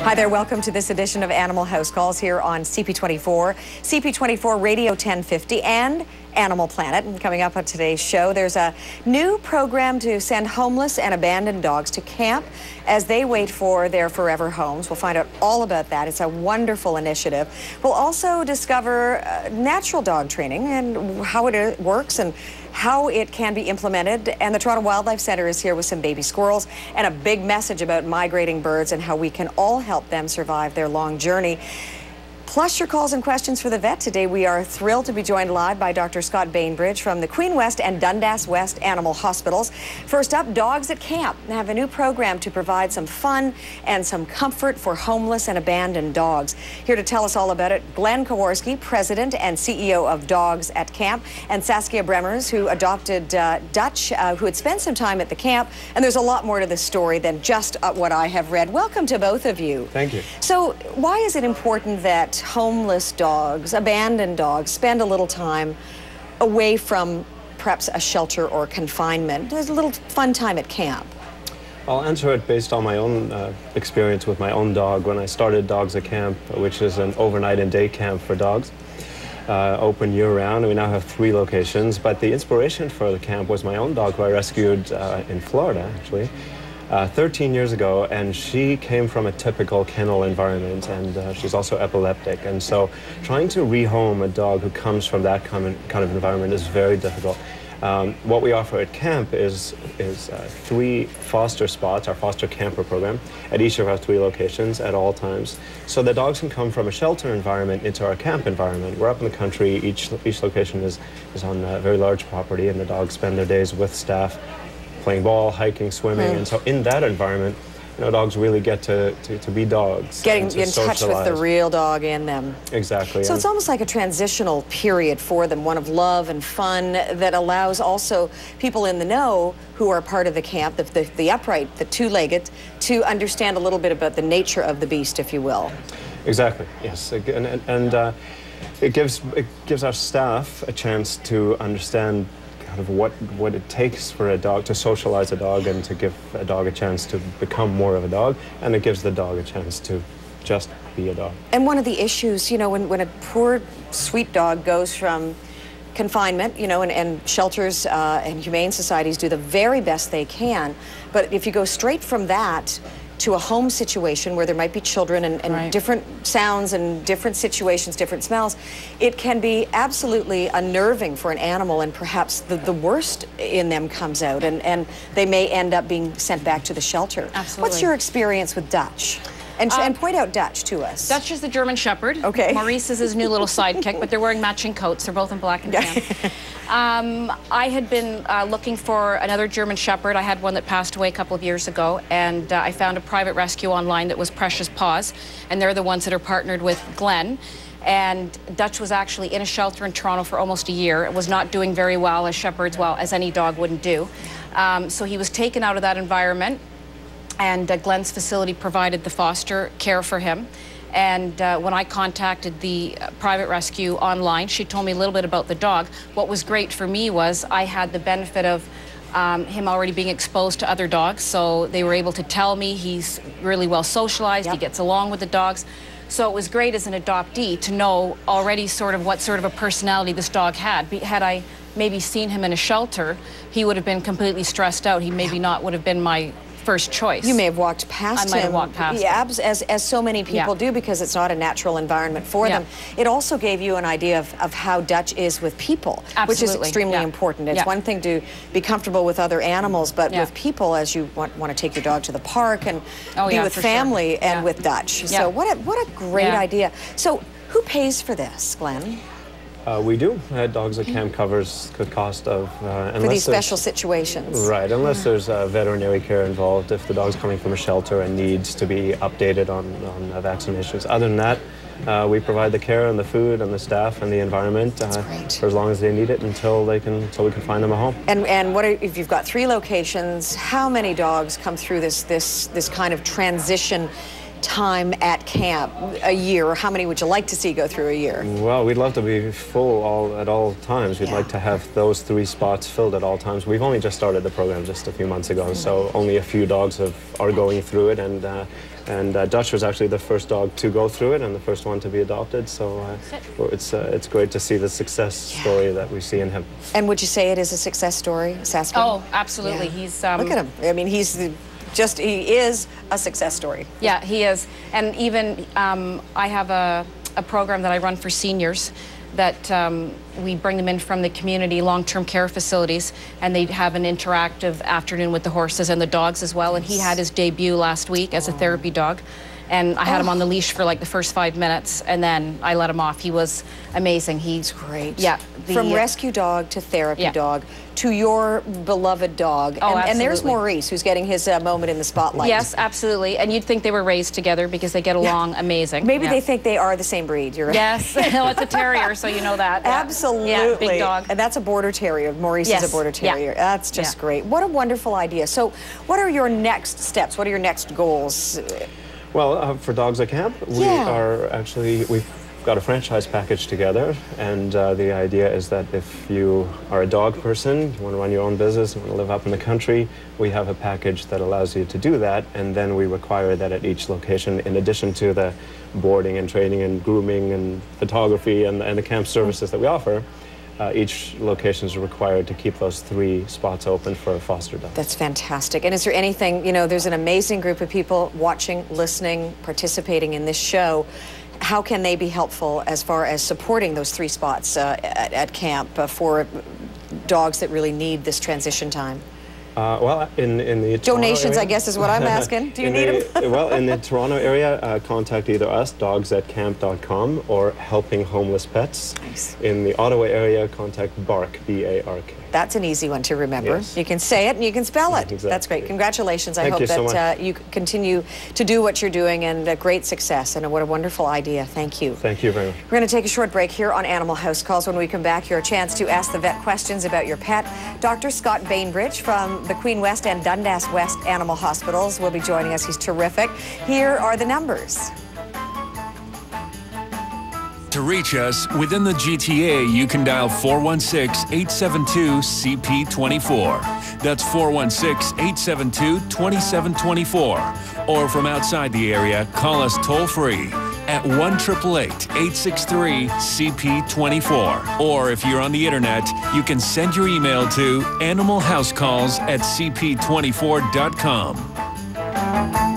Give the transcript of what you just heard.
Hi there, welcome to this edition of Animal House Calls here on CP24, CP24 Radio 1050 and Animal Planet. And coming up on today's show, there's a new program to send homeless and abandoned dogs to camp as they wait for their forever homes. We'll find out all about that. It's a wonderful initiative. We'll also discover natural dog training and how it works and how it can be implemented. And the Toronto Wildlife Centre is here with some baby squirrels and a big message about migrating birds and how we can all help them survive their long journey. Plus your calls and questions for the vet. Today we are thrilled to be joined live by Dr. Scott Bainbridge from the Queen West and Dundas West Animal Hospitals. First up, Dogs at Camp. They have a new program to provide some fun and some comfort for homeless and abandoned dogs. Here to tell us all about it, Glenn Kowarsky, President and CEO of Dogs at Camp, and Saskia Bremmers, who adopted Dutch, who had spent some time at the camp. And there's a lot more to this story than just what I have read. Welcome to both of you. Thank you. So why is it important that homeless dogs, abandoned dogs, spend a little time away from perhaps a shelter or confinement? There's a little fun time at camp. I'll answer it based on my own experience with my own dog. When I started Dogs at Camp, which is an overnight and day camp for dogs, open year-round. We now have 3 locations, but the inspiration for the camp was my own dog, who I rescued in Florida, actually, 13 years ago, and she came from a typical kennel environment, and she's also epileptic, and so trying to rehome a dog who comes from that kind of environment is very difficult. What we offer at camp is 3 foster spots, our foster camper program, at each of our 3 locations at all times. So the dogs can come from a shelter environment into our camp environment. We're up in the country. Each location is on a very large property, and the dogs spend their days with staff, playing ball, hiking, swimming, and so in that environment, you know, dogs really get to be dogs. Getting in touch with the real dog in them. Exactly. So it's almost like a transitional period for them, one of love and fun that allows also people in the know who are part of the camp, the upright, the 2-legged, to understand a little bit about the nature of the beast, if you will. Exactly, yes. And it gives our staff a chance to understand kind of what it takes for a dog to socialize a dog and to give a dog a chance to become more of a dog, and it gives the dog a chance to just be a dog. And one of the issues, you know, when a poor, sweet dog goes from confinement, you know, and shelters and humane societies do the very best they can, but if you go straight from that to a home situation where there might be children and right, different sounds and different situations, different smells, it can be absolutely unnerving for an animal, and perhaps the worst in them comes out, and they may end up being sent back to the shelter. Absolutely. What's your experience with Dutch? And point out Dutch to us. Dutch is the German Shepherd. Okay. Maurice is his new little sidekick, but they're wearing matching coats. They're both in black and tan. I had been looking for another German Shepherd. I had one that passed away a couple of years ago, and I found a private rescue online that was Precious Paws, and they're the ones that are partnered with Glenn. And Dutch was actually in a shelter in Toronto for almost a year. It was not doing very well as shepherds, well, as any dog wouldn't do. So he was taken out of that environment, and Glenn's facility provided the foster care for him. And when I contacted the private rescue online, she told me a little bit about the dog. What was great for me was I had the benefit of him already being exposed to other dogs, so they were able to tell me he's really well socialized, yep, he gets along with the dogs. So it was great as an adoptee to know already sort of what sort of a personality this dog had. Had I maybe seen him in a shelter, he would have been completely stressed out. He maybe not would have been my first choice. You may have walked past him. I might have walked past him. As so many people do, because it's not a natural environment for them. It also gave you an idea of how Dutch is with people, which is extremely important. It's one thing to be comfortable with other animals, but with people, as you want to take your dog to the park and be with family and with Dutch. So what a great idea. So who pays for this, Glenn? We do. Dogs at Camp covers the cost of... for these special situations. Right, unless there's veterinary care involved, if the dog's coming from a shelter and needs to be updated on vaccinations. Other than that, we provide the care and the food and the staff and the environment for as long as they need it until we can find them a home. And what if you've got 3 locations, how many dogs come through this kind of transition time at camp a year, or how many would you like to see go through a year? Well, we'd love to be full at all times. We'd like to have those 3 spots filled at all times. We've only just started the program just a few months ago, so only a few dogs are going through it, and And Dutch was actually the first dog to go through it and the first one to be adopted. So it's great to see the success story that we see in him. And would you say it is a success story, Saskia? Oh, absolutely. Yeah. He's look at him. I mean, he is a success story. Yeah, he is. And even I have a program that I run for seniors that we bring them in from the community long-term care facilities, and they have an interactive afternoon with the horses and the dogs as well. And he had his debut last week as a therapy dog. And I had him on the leash for like the first 5 minutes, and then I let him off. He was amazing. He's great. Yeah. From rescue dog to therapy dog to your beloved dog. Oh, and there's Maurice, who's getting his moment in the spotlight. Yes, absolutely. And you'd think they were raised together because they get along amazing. Maybe they think they are the same breed. You're right. Yes. No, it's a terrier, so you know that. Absolutely. Yeah, big dog. And that's a border terrier. Maurice is a border terrier. That's just great. What a wonderful idea. So what are your next steps? What are your next goals? Well, for Dogs at Camp, we've got a franchise package together, and the idea is that if you are a dog person, you want to run your own business, you want to live up in the country, we have a package that allows you to do that, and then we require that at each location, in addition to the boarding and training and grooming and photography and the camp services that we offer, each location is required to keep those 3 spots open for a foster dog. That's fantastic. And is there anything, you know, there's an amazing group of people watching, listening, participating in this show. How can they be helpful as far as supporting those 3 spots at camp for dogs that really need this transition time? Well, in the donations, area, I guess, is what I'm asking. Do you need them? Well, in the Toronto area, contact either us, dogsatcamp.com, or Helping Homeless Pets. Nice. In the Ottawa area, contact BARK, B-A-R-K. That's an easy one to remember. Yes. You can say it and you can spell it. Exactly. That's great. Congratulations. Thank I hope you so that much. you continue to do what you're doing, and great success. And what a wonderful idea. Thank you. Thank you very much. We're going to take a short break here on Animal House Calls. When we come back, your chance to ask the vet questions about your pet. Dr. Scott Bainbridge from the Queen West and Dundas West Animal Hospitals will be joining us. He's terrific. Here are the numbers. To reach us within the GTA, you can dial 416-872-CP24. That's 416-872-2724. Or from outside the area, call us toll-free at 1-888-863-CP24. Or if you're on the internet, you can send your email to animalhousecalls@cp24.com.